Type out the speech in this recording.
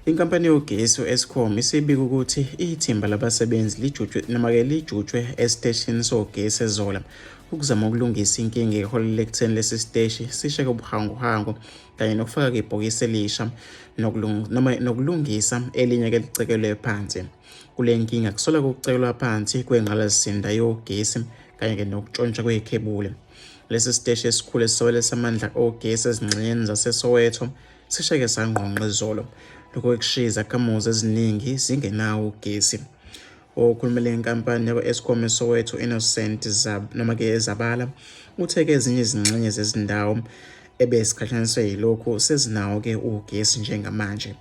Inkampani yogesi u-Eskom isibika ukuthi ithimba labasebenzi lijutshwe esiteshini sogesi eZola ukuzama ukulungisa inkinga eholele ekutheni lesi siteshi sisheke ubuhanguhangu kanye nokufaka ibhokisi elisha nokulungisa elinye-ke licekelwe phansi. Kule nkinga kusolwa ukucekelwa phansi kwengqalasizinda yogesi kanye nokutshontshwa kwekhebula. Lesi siteshi esikhulu esisobelisa amandla ogesi ezingxenyeni zaseSoweto sisheke sangqongqa izolo. Lokho kushiya izakhamuzi eziningi zingenawo ugesi. Okhulumela inkampani yakwa-Eskom eSoweto Innocent Zabala uthe-ke ezinye izingxenye zezindawo ebesikhahlanisiwe yilokhu sezinawo-ke ugesi njengamanje.